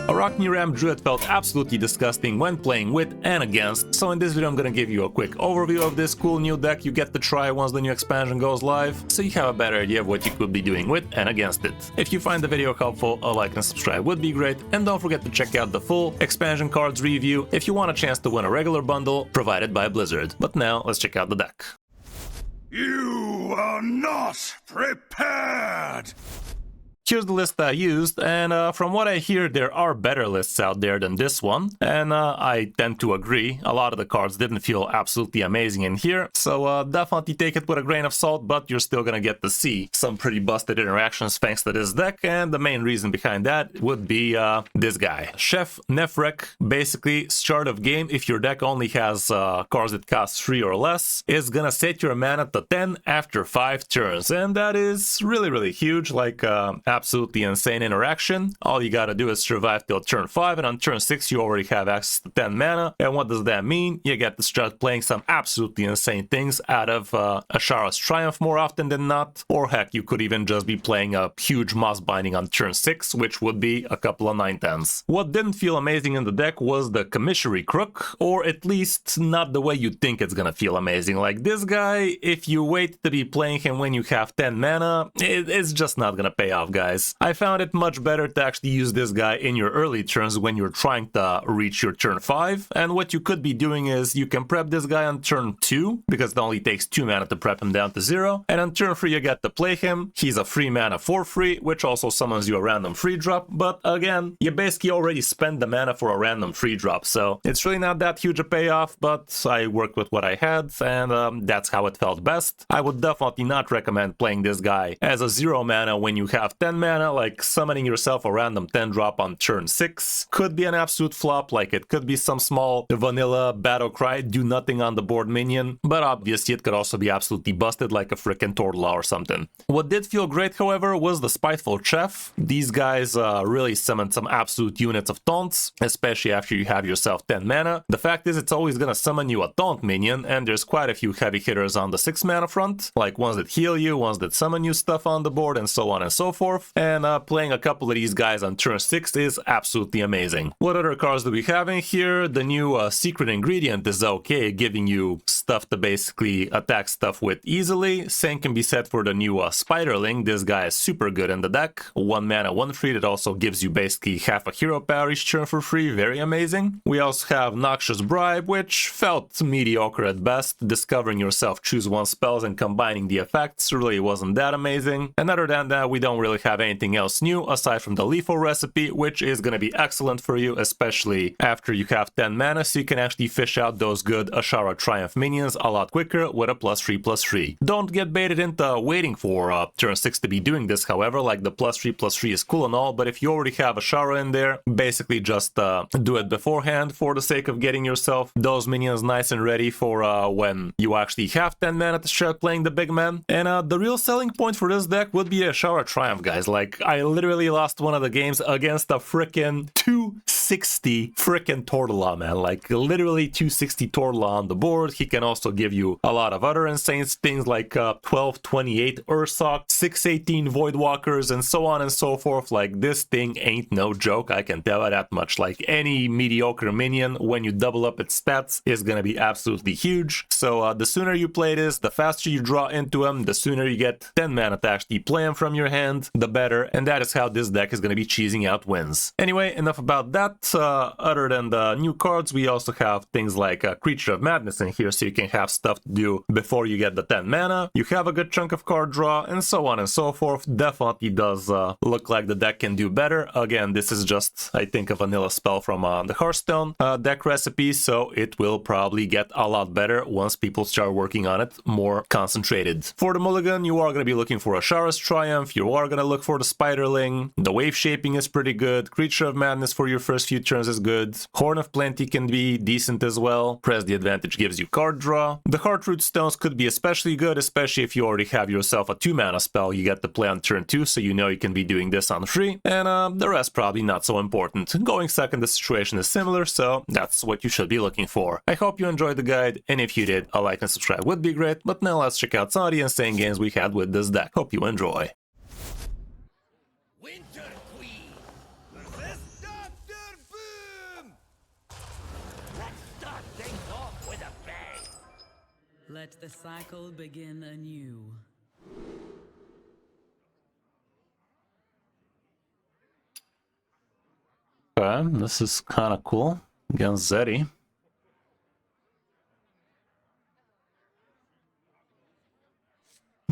Arachne Ramp Druid felt absolutely disgusting when playing with and against, so in this video I'm gonna give you a quick overview of this cool new deck you get to try once the new expansion goes live, so you have a better idea of what you could be doing with and against it. If you find the video helpful, a like and subscribe would be great, and don't forget to check out the full expansion cards review if you want a chance to win a regular bundle provided by Blizzard. But now, let's check out the deck. You are not prepared! Here's the list I used, and from what I hear, there are better lists out there than this one, and I tend to agree. A lot of the cards didn't feel absolutely amazing in here, so definitely take it with a grain of salt, but you're still gonna get to see some pretty busted interactions thanks to this deck, and the main reason behind that would be this guy. Chef Nefrek, basically, start of game, if your deck only has cards that cost 3 or less, is gonna set your mana to 10 after 5 turns, and that is really huge, like absolutely insane interaction. All you gotta do is survive till turn 5, and on turn 6 you already have access to 10 mana. And what does that mean? You get to start playing some absolutely insane things out of Ashara's Triumph more often than not, or heck, you could even just be playing a huge Moss Binding on turn 6, which would be a couple of 9/10s. What didn't feel amazing in the deck was the Commissary Crook, or at least not the way you think it's gonna feel amazing. Like this guy, if you wait to be playing him when you have 10 mana, it's just not gonna pay off, guys. I found it much better to actually use this guy in your early turns when you're trying to reach your turn 5, and what you could be doing is you can prep this guy on turn 2, because it only takes 2 mana to prep him down to 0, and on turn 3 you get to play him. He's a free mana for free, which also summons you a random free drop, but again, you basically already spent the mana for a random free drop, so it's really not that huge a payoff, but I worked with what I had, and that's how it felt best. I would definitely not recommend playing this guy as a 0 mana when you have 10 mana, like summoning yourself a random 10 drop on turn 6 could be an absolute flop. Like it could be some small vanilla battle cry, do nothing on the board minion, but obviously it could also be absolutely busted like a frickin' Tortla or something. What did feel great, however, was the Spiteful Chef. These guys really summon some absolute units of taunts, especially after you have yourself 10 mana. The fact is it's always gonna summon you a taunt minion, and there's quite a few heavy hitters on the 6 mana front, like ones that heal you, ones that summon you stuff on the board, and so on and so forth. And playing a couple of these guys on turn 6 is absolutely amazing. What other cards do we have in here? The new Secret Ingredient is okay, giving you stuff to basically attack stuff with easily. Same can be said for the new Spiderling. This guy is super good in the deck. 1 mana, 1 free, that also gives you basically half a hero power each turn for free. Very amazing. We also have Noxious Bribe, which felt mediocre at best. Discovering yourself choose 1 spells and combining the effects really wasn't that amazing. And other than that, we don't really have anything else new aside from the lethal recipe, which is going to be excellent for you, especially after you have 10 mana, so you can actually fish out those good Ashara Triumph minions a lot quicker with a +3/+3. Don't get baited into waiting for turn 6 to be doing this, however. Like the +3/+3 is cool and all, but if you already have Ashara in there, basically just do it beforehand for the sake of getting yourself those minions nice and ready for when you actually have 10 mana to start playing the big man. And the real selling point for this deck would be Ashara Triumph, guys. Like, I literally lost one of the games against a frickin' 260 frickin' Tortla, man. Like, literally 260 Tortla on the board. He can also give you a lot of other insane things like 1228 Ursoc, 618 Voidwalkers, and so on and so forth. Like, this thing ain't no joke, I can tell you that much. Like, any mediocre minion, when you double up its stats, is gonna be absolutely huge. So, the sooner you play this, the faster you draw into him, the sooner you get 10 mana to actually play him from your hand, the better, and that is how this deck is going to be cheesing out wins. Anyway, enough about that. Other than the new cards, we also have things like Creature of Madness in here, so you can have stuff to do before you get the 10 mana. You have a good chunk of card draw, and so on and so forth. Definitely does look like the deck can do better. Again, this is just, I think, a vanilla spell from the Hearthstone deck recipe, so it will probably get a lot better once people start working on it more concentrated. For the mulligan, you are going to be looking for Ashara's Triumph, you are going to look for the Spiderling, the wave shaping is pretty good, Creature of Madness for your first few turns is good, Horn of Plenty can be decent as well, Press the Advantage gives you card draw, the Heartroot Stones could be especially good, especially if you already have yourself a 2 mana spell you get to play on turn 2, so you know you can be doing this on free, and the rest probably not so important. Going second, the situation is similar, so that's what you should be looking for. I hope you enjoyed the guide, and if you did, a like and subscribe would be great, but now let's check out some of the insane games we had with this deck. Hope you enjoy. Winter Queen versus Doctor Let the cycle begin anew. Okay, this is kind of cool. Against Zeddy.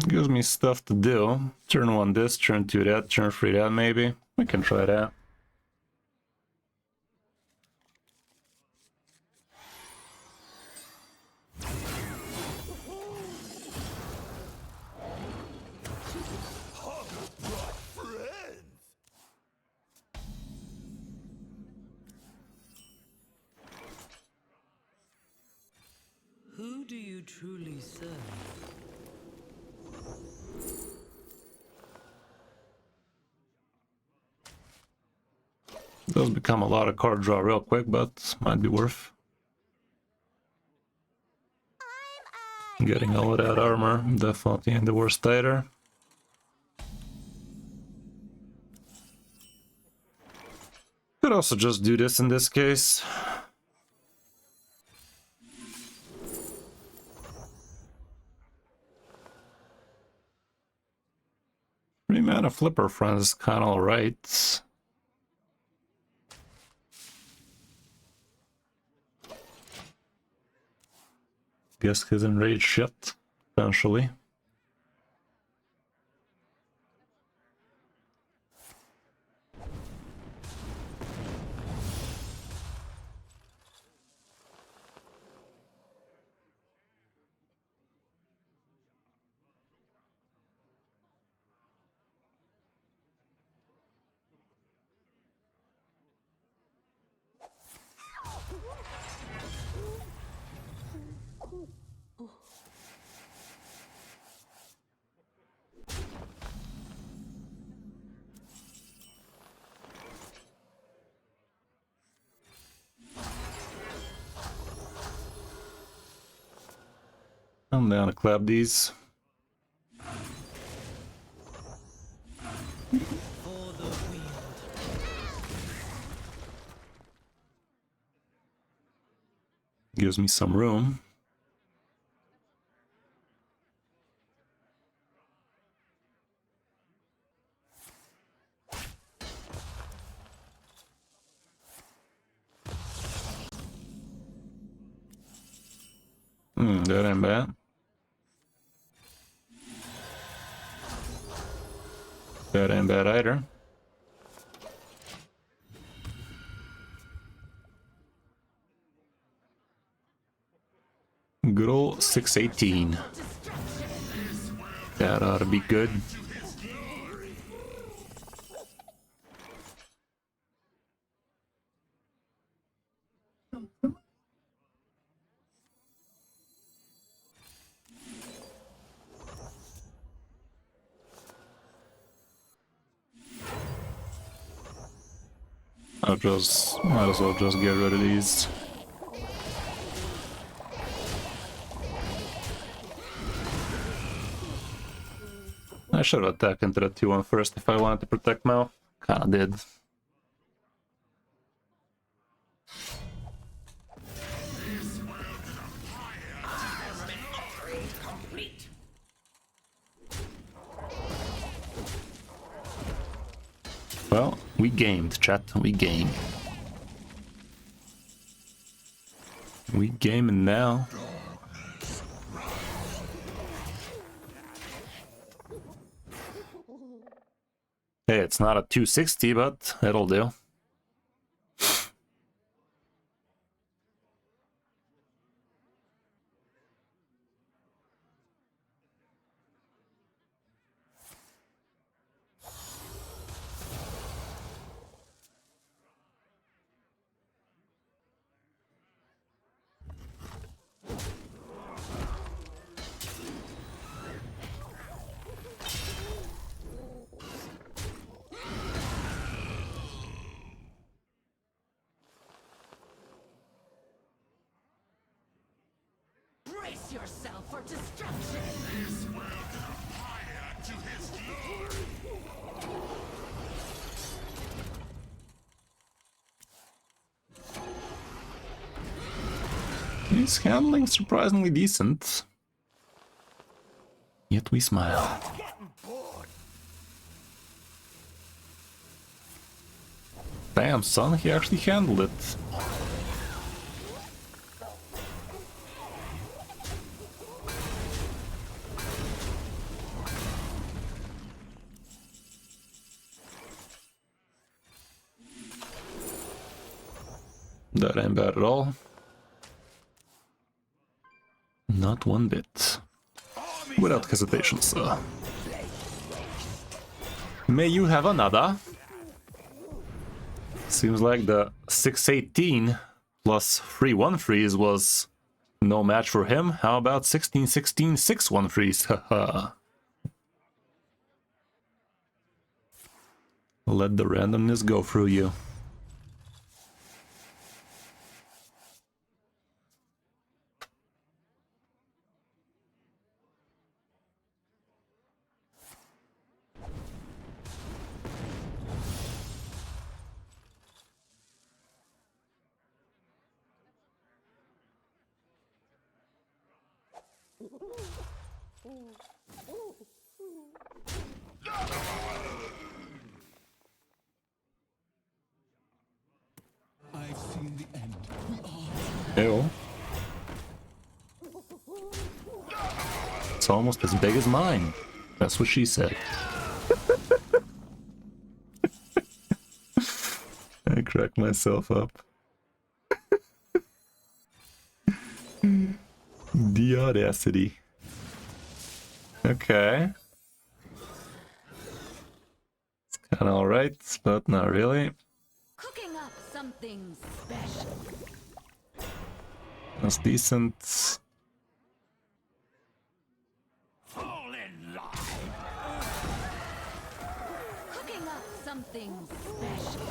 Gives me stuff to do. Turn 1 this, turn 2 that, turn 3 that maybe. We can try that. Who do you truly serve? Does become a lot of card draw real quick, but might be worth getting all of that armor. Definitely in the worst either. Could also just do this in this case. Three mana flipper friend is kind of alright. Guess his enraged shit, potentially. I'm down to clap these. Gives me some room. That ain't bad. That ain't bad either. Good old 618. That ought to be good. Might as well just get rid of these. I should have attacked into the 2-1 first if I wanted to protect Mel. Kinda did. Well, we gamed, chat. We game. We gaming now. Hey, it's not a 260, but it'll do. Brace yourself for destruction! This will come higher to his glory! He's handling surprisingly decent. Yet we smile. Damn, son, he actually handled it. That ain't bad at all. Not one bit. Without hesitation, sir. May you have another. Seems like the 618 plus 3-1-3s was no match for him. How about 16-16 6-1-3s? Haha. Let the randomness go through you. I've seen the end. Ew. It's almost as big as mine. That's what she said. I cracked myself up. The audacity. Okay. It's kinda alright, but not really. Cooking up something special. That's decent. Fall in line. Cooking up something special.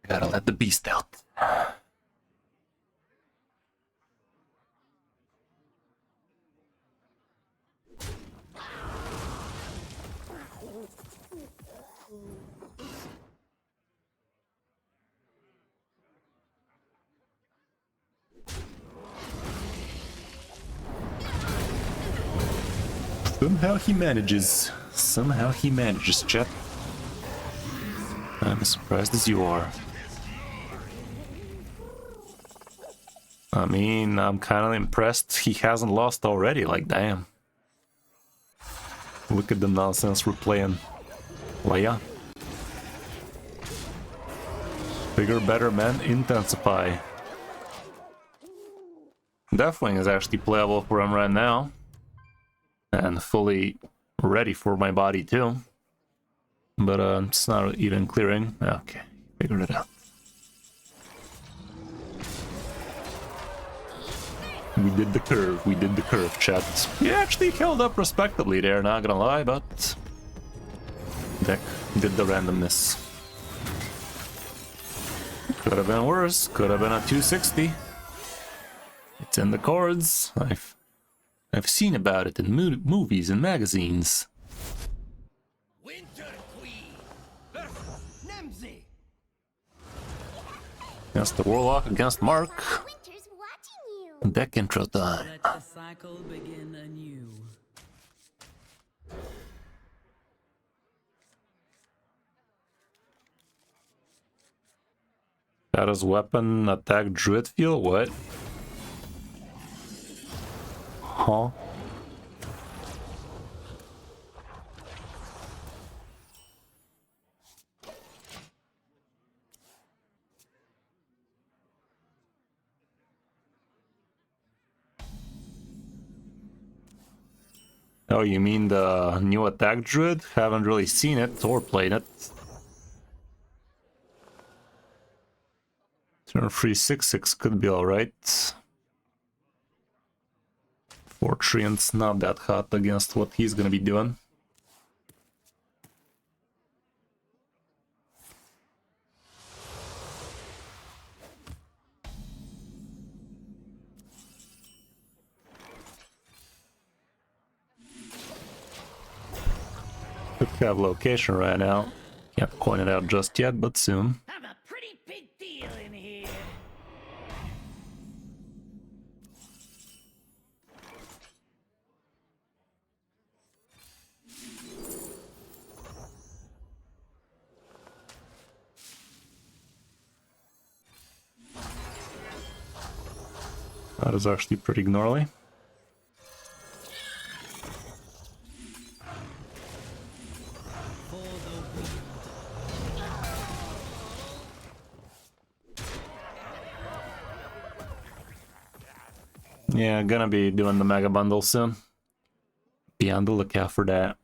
Gotta let the beast out. Somehow he manages. Somehow he manages, chat. I'm as surprised as you are. I mean, I'm kind of impressed he hasn't lost already, like damn. Look at the nonsense we're playing. Leia. Bigger, better men intensify. Deathwing is actually playable for him right now. And fully ready for my body too. But it's not even clearing. Okay, figured it out. We did the curve, chat. He actually held up respectably there, not gonna lie, but... Deck did the randomness. Could have been worse, could have been a 260. It's in the cards. I've seen about it in movies and magazines. Winter Queen versus Nemzi. Against the Warlock, against Mark. Winter's watching you. Deck intro time. Let the cycle begin anew. That is weapon attack Druid feel? What? Huh? Oh, you mean the new attack Druid? Haven't really seen it or played it. Turn 3/6/6 could be alright. 4 Treant's not that hot against what he's gonna be doing. Could have location right now. Can't point it out just yet, but soon. I'm a pretty big deal in here. That is actually pretty gnarly. Yeah, gonna be doing the mega bundle soon. Be on the lookout for that.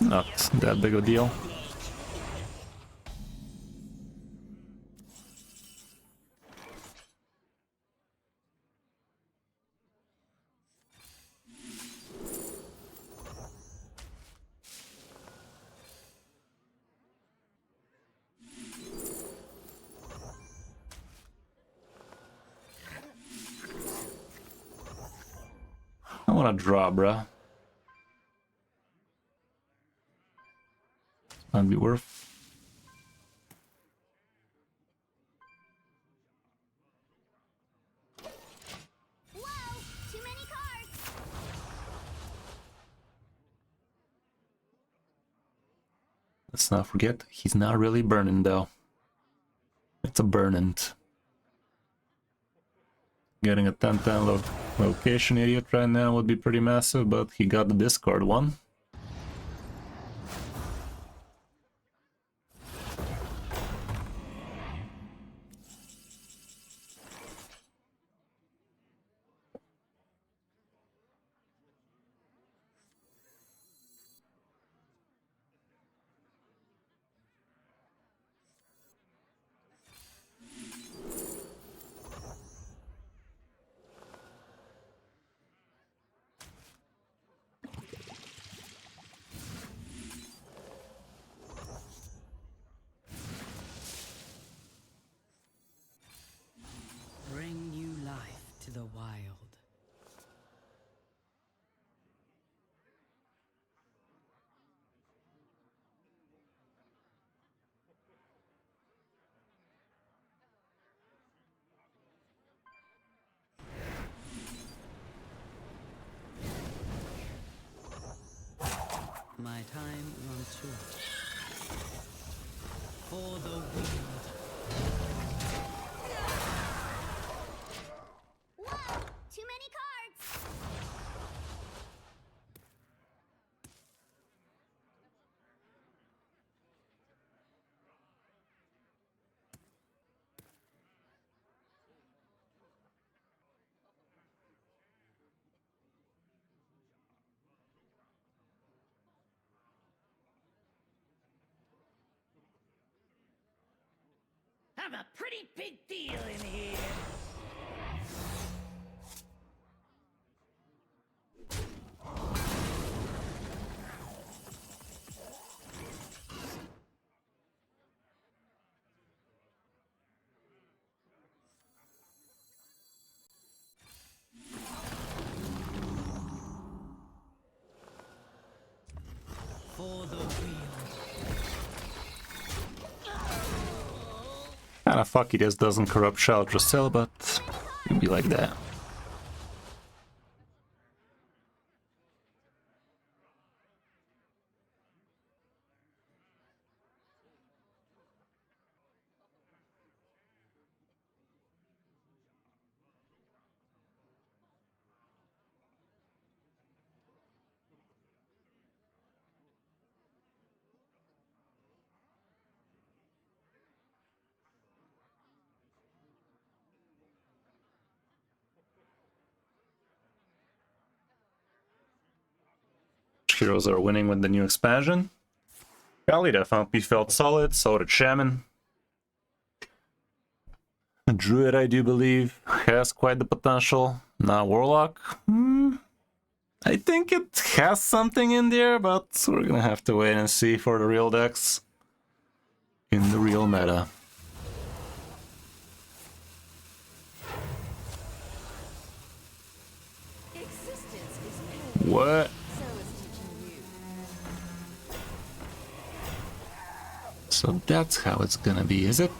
Not that big of a deal. I wanna draw, bruh. Might be worth. Whoa! Too many cards! Let's not forget, he's not really burning though. It's a burnant. Getting a 10-10 location idiot right now would be pretty massive, but he got the discard one. Bring new life to the wild. My time runs short. For the wind. Whoa! Too many cards! I'm a pretty big deal in here. For the wind. Kinda fucky this doesn't corrupt Shelter still, but it'd be like that. Heroes are winning with the new expansion. Kali definitely felt solid, so did Shaman. Druid, I do believe, has quite the potential. Now Warlock. I think it has something in there, but we're gonna have to wait and see for the real decks in the real meta. What? So that's how it's gonna be, is it?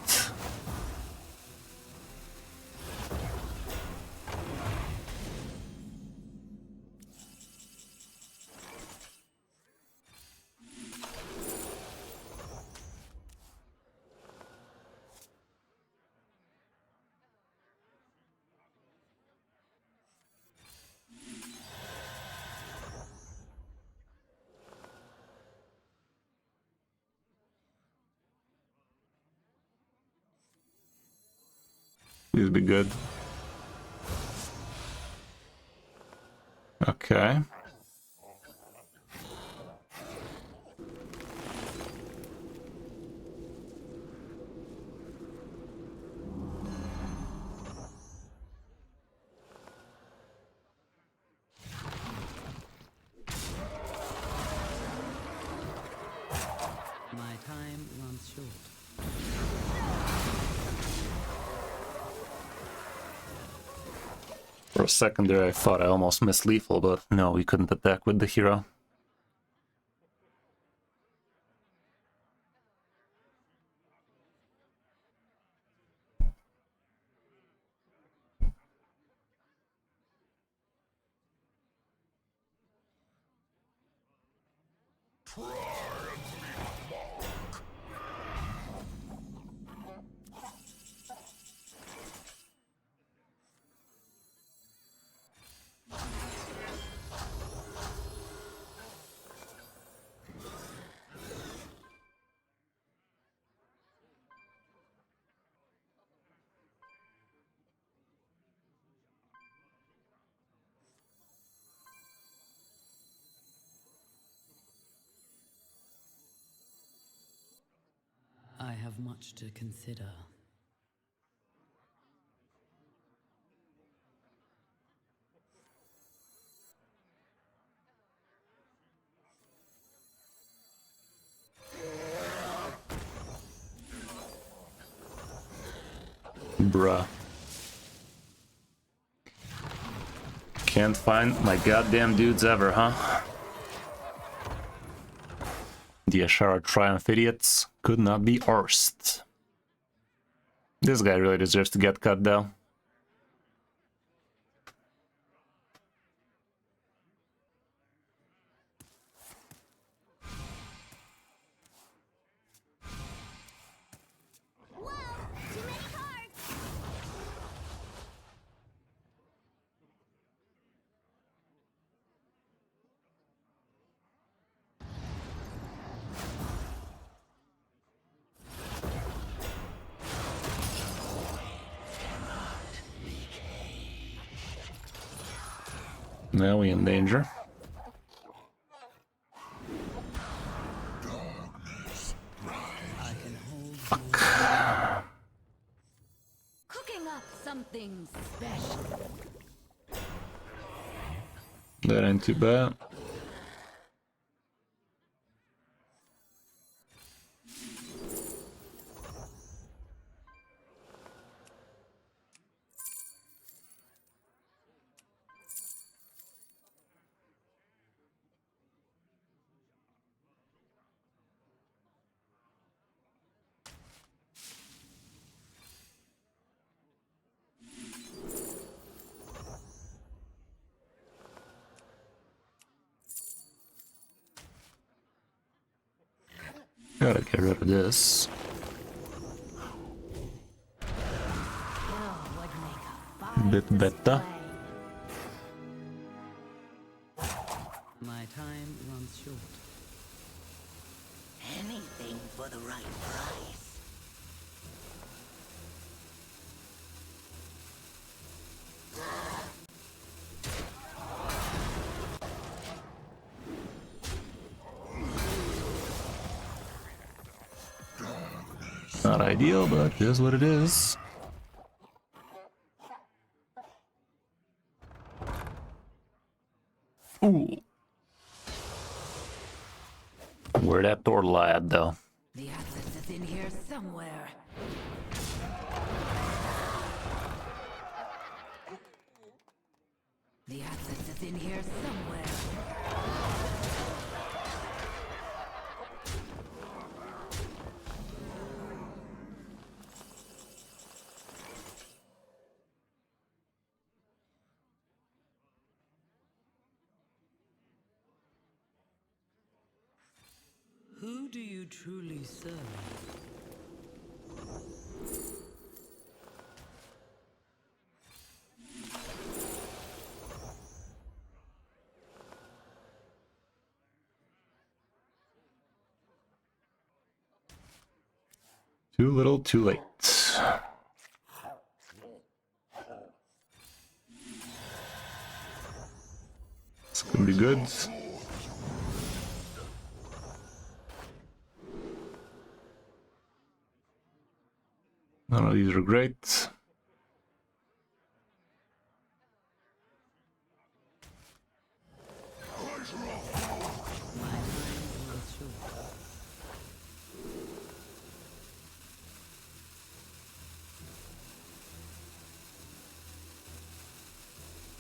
Please be good. Okay. My time runs short. For a second there I thought I almost missed lethal, but no, we couldn't attack with the hero. I have much to consider. Bruh. Can't find my goddamn dudes ever, huh? The Ashara Triumph idiots could not be arsed. This guy really deserves to get cut though. Now we in danger. Fuck. Cooking up something special. That ain't too bad. Gotta get rid of this. Bit better. My time runs short. Anything for the right price. Not ideal, but it is what it is. Ooh. Where'd that door lie at, though? The Atlas is in here somewhere. The access is in here somewhere. Who do you truly serve? Too little, too late. This could be good. None of these are great.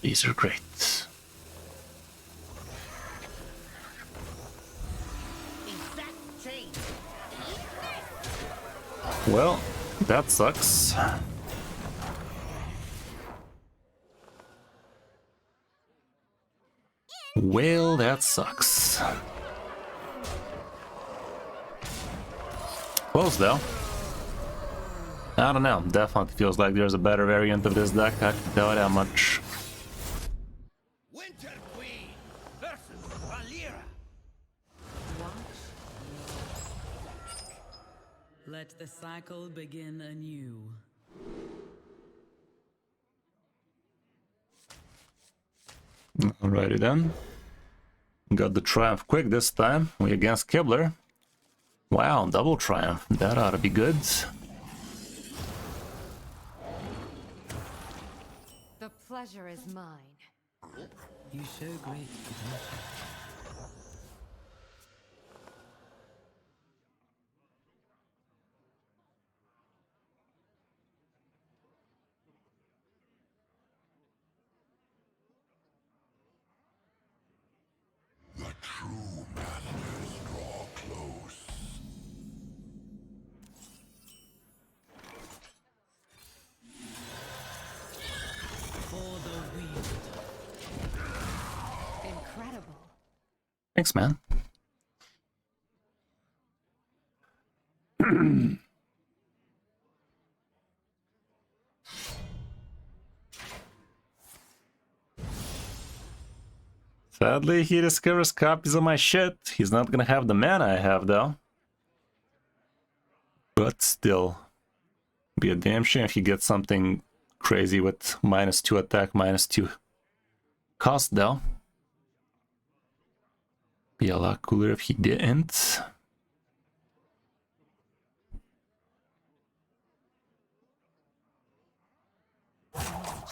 These are great. Well, that sucks. Well, that sucks. Close though. I don't know. Definitely feels like there's a better variant of this deck. I can tell you that much. Winter Queen versus Valera. Let the cycle begin anew. Alrighty then. Got the triumph quick this time. We against Kibler. Wow, double triumph. That ought to be good. The pleasure is mine. You show great potential. The true masters draw close. For the wind. Incredible. Thanks, man. Sadly, he discovers copies of my shit. He's not gonna have the mana I have, though. But still, be a damn shame if he gets something crazy with -2 attack, -2 cost, though. Be a lot cooler if he didn't.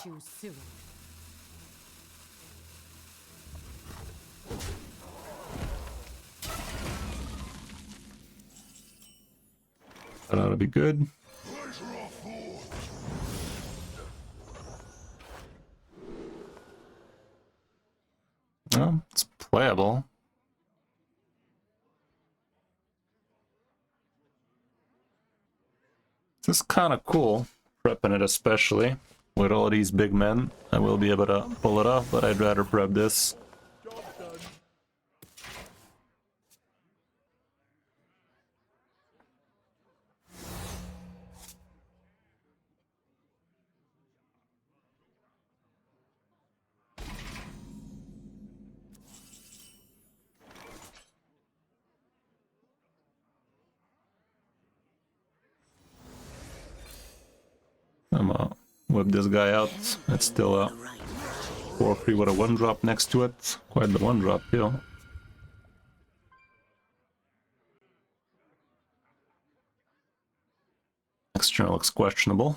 Choose soon. That ought to be good. Well, it's playable. This is kind of cool, prepping it especially. With all these big men, I will be able to pull it off, but I'd rather prep this. I'm gonna whip this guy out. It's still a 4-3 with a 1-drop next to it. Quite the 1-drop, too. Next turn looks questionable.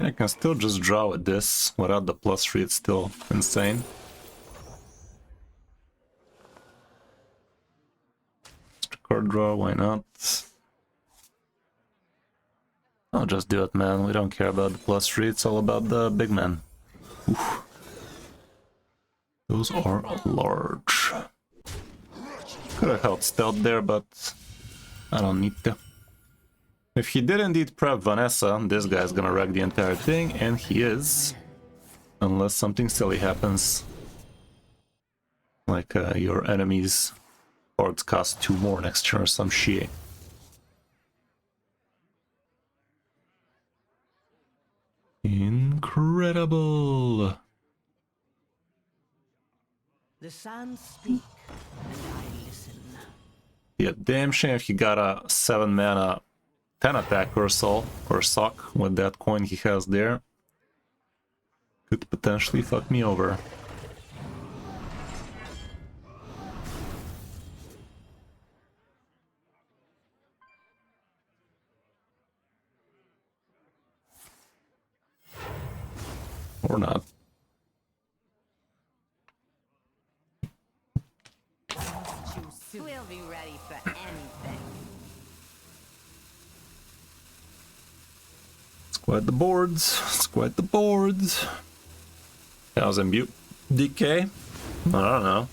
I can still just draw with this. Without the +3, it's still insane. Extra card draw, why not? I'll just do it, man. We don't care about the +3, it's all about the big man. Oof. Those are large. Could have held stealth there, but I don't need to. If he did indeed prep Vanessa, this guy's gonna wreck the entire thing, and he is. Unless something silly happens. Like your enemy's cards cost 2 more next turn or some shit. Incredible! The sands speak, and I listen. Yeah, damn shame if he got a 7 mana 10 attack or so, or sock with that coin he has there. Could potentially fuck me over. Or not. We'll be ready for anything. It's quite the boards. It's quite the boards. 1000 Butte. DK? I don't know.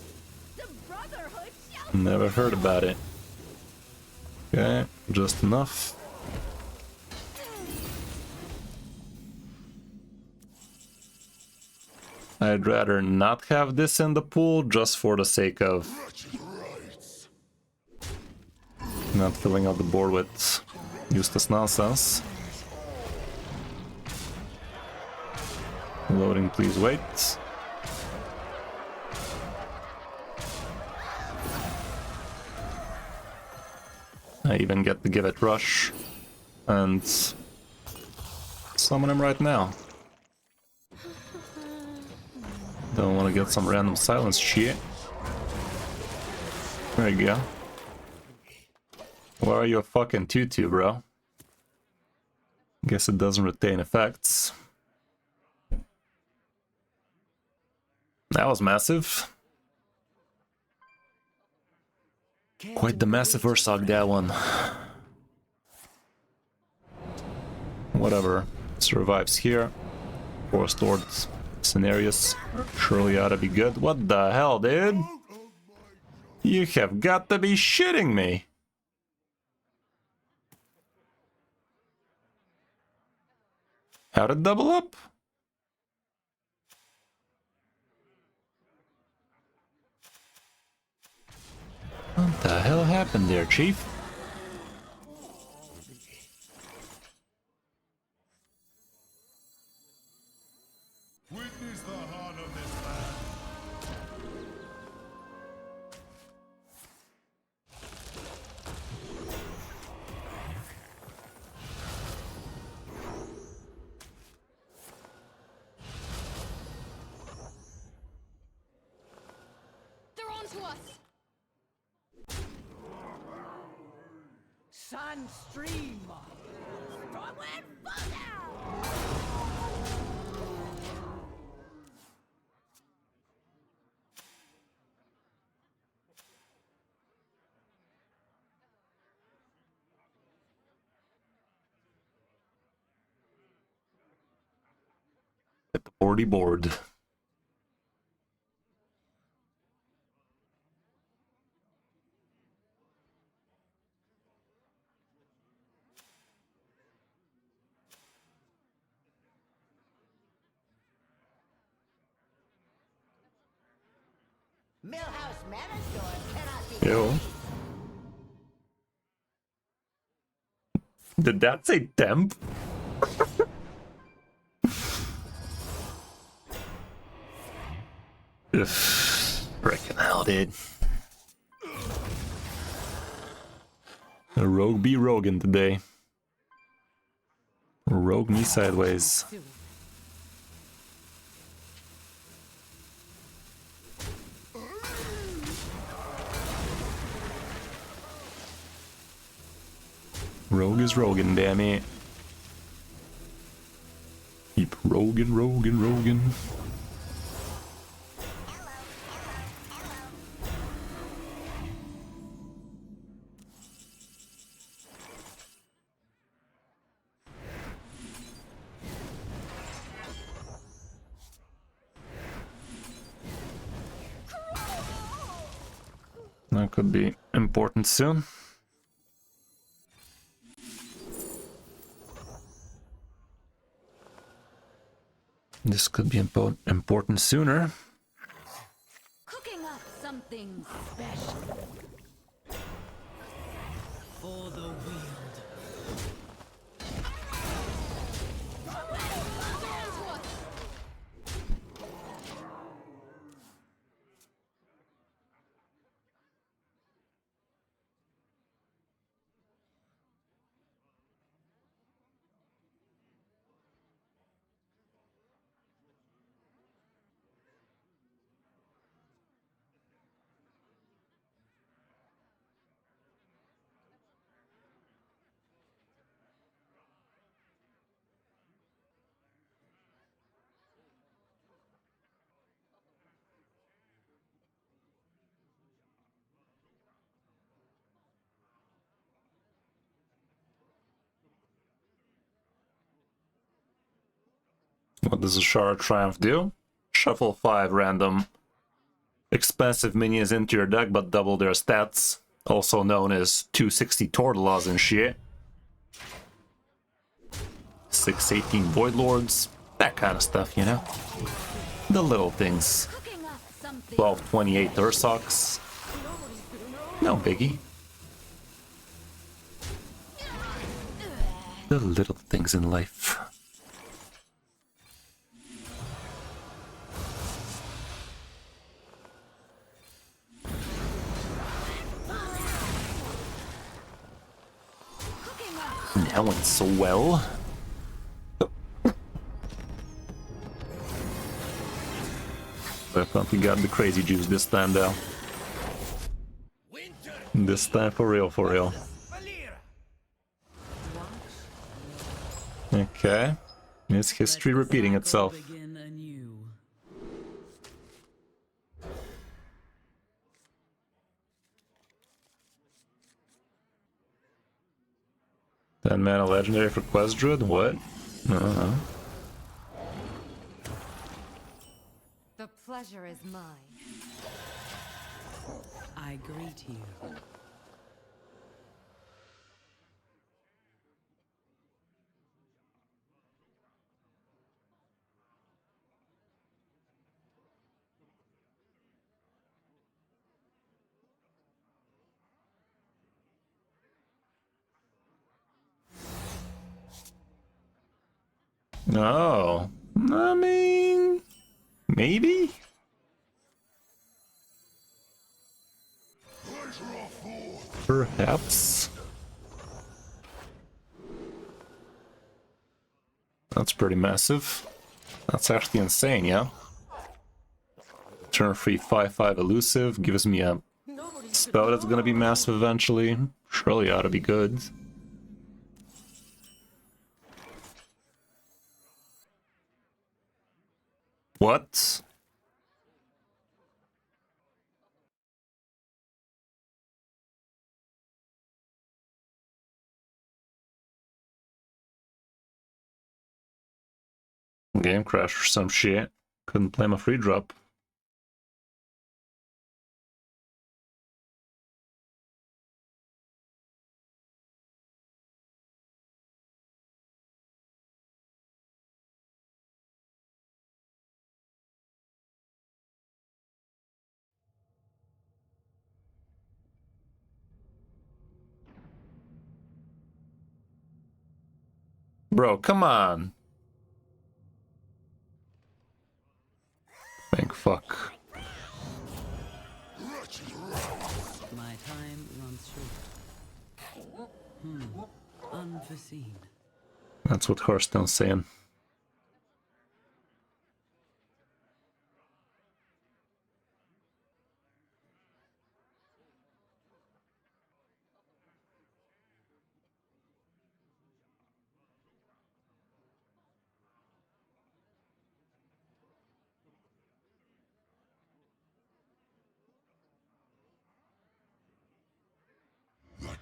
The Brotherhood shall Never heard about it. Okay, just enough. I'd rather not have this in the pool just for the sake of not filling out the board with useless nonsense. Loading, please wait. I even get to give it rush and summon him right now. Don't want to get some random silence shit. There you go. Why are you a fucking tutu, bro? Guess it doesn't retain effects. That was massive. Quite the massive Ursock, that one. Whatever. Survives here. Forest Lord scenarios surely ought to be good. What the hell, dude? You have got to be shitting me. How'd it double up? What the hell happened there, Chief? Witness the heart of this land. They're on to us. Sand stream! Forward, fall down. At the 40 board. Millhouse Manor Store cannot be. Ew. Did that say temp? Ugh. Frickin' hell, dude. A rogue be roguing today. Rogue me sideways. Rogue is roguing, damn it. Rogan, Rogan, Rogan. That could be important soon. This could be important sooner. Cooking up something special. For the wield. What does a Shard Triumph do? Shuffle 5 random expensive minions into your deck but double their stats, also known as 260 Tortolas and shit. 618 Void Lords, that kind of stuff, you know? The little things. Cooking up something. 1228 Ursox. No biggie. The little things in life. Cooking up. That went so well. Definitely got the crazy juice this time though. Winter This time for real, for real. Valera. Okay. Is history repeating itself? Begin anew. 10-mana legendary for Quest Druid? What? The pleasure is mine. I greet you. Oh. I mean... maybe? Perhaps. That's pretty massive. That's actually insane, yeah? Turn free 5/5 elusive gives me a spell that's gonna be massive eventually. Surely ought to be good. What? Game crash or some shit. Couldn't play my free drop. Bro, come on. Thank fuck. My time runs short. Unforeseen. That's what Hearthstone's saying.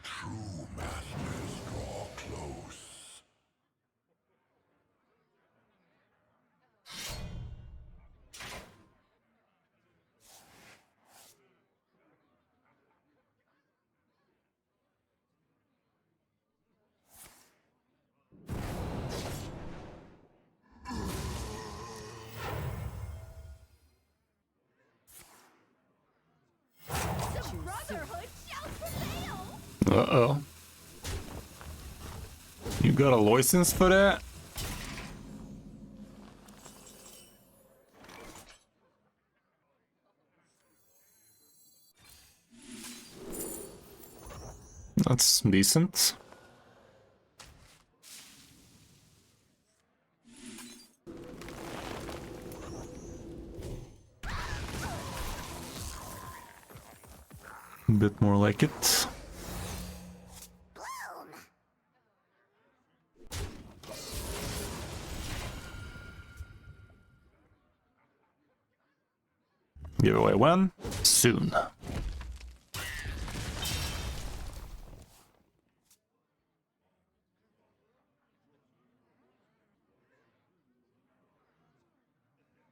True masters draw close. Brotherhood shall prevail! Uh-oh. You got a license for that? That's decent. A bit more like it. Giveaway when? Soon.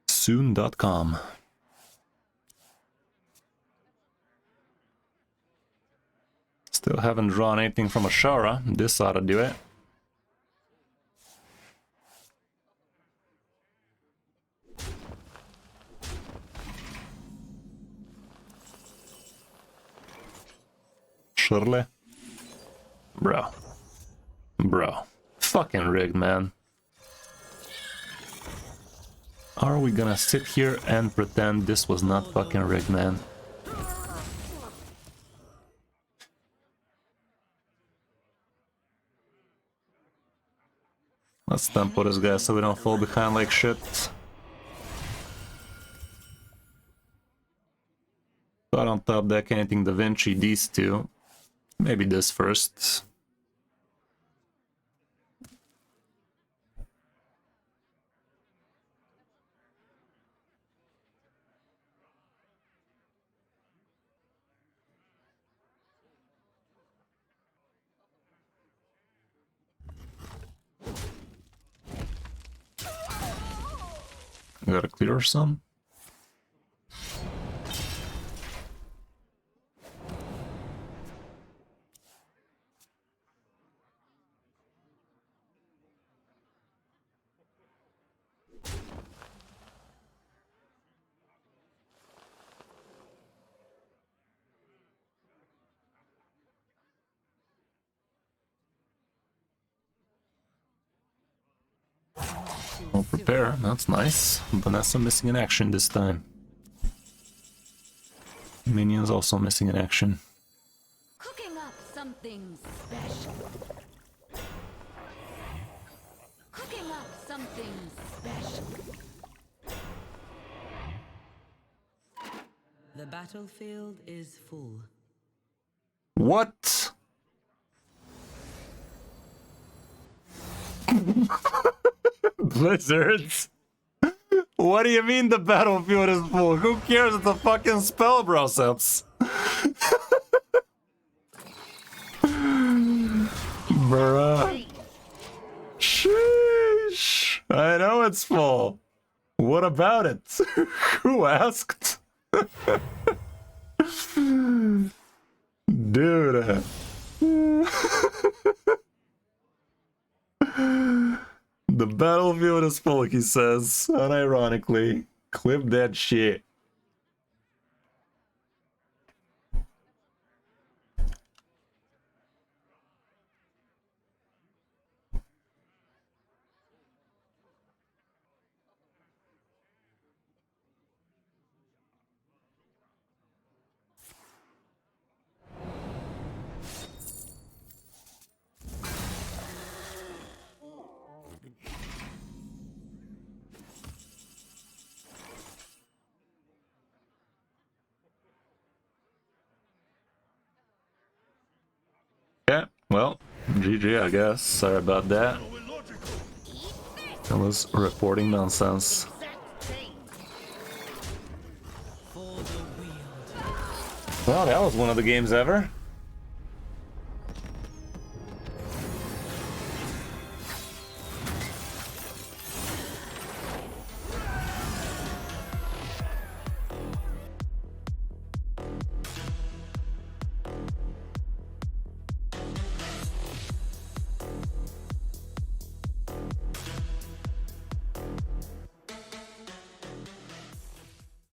Soon.com. Still haven't drawn anything from Ashara. This ought to do it. Surely. Bro. Bro. Fucking rigged, man. Are we gonna sit here and pretend this was not fucking rigged, man? Let's tempo this guy so we don't fall behind like shit. But on top deck, anything Da Vinci, these two. Maybe this first. Gotta clear some. I'll prepare, that's nice. Vanessa missing in action this time. Minions also missing in action. Cooking up something special. Cooking up something special. The battlefield is full. What? Blizzards? What do you mean the battlefield is full? Who cares? It's a fucking spell, bro, Sips. Bruh. Sheesh. I know it's full. What about it? Who asked? Dude. The battlefield is full, he says, unironically. Clip that shit. Yeah, well, GG, I guess. Sorry about that. I was reporting nonsense. Well, that was one of the games ever.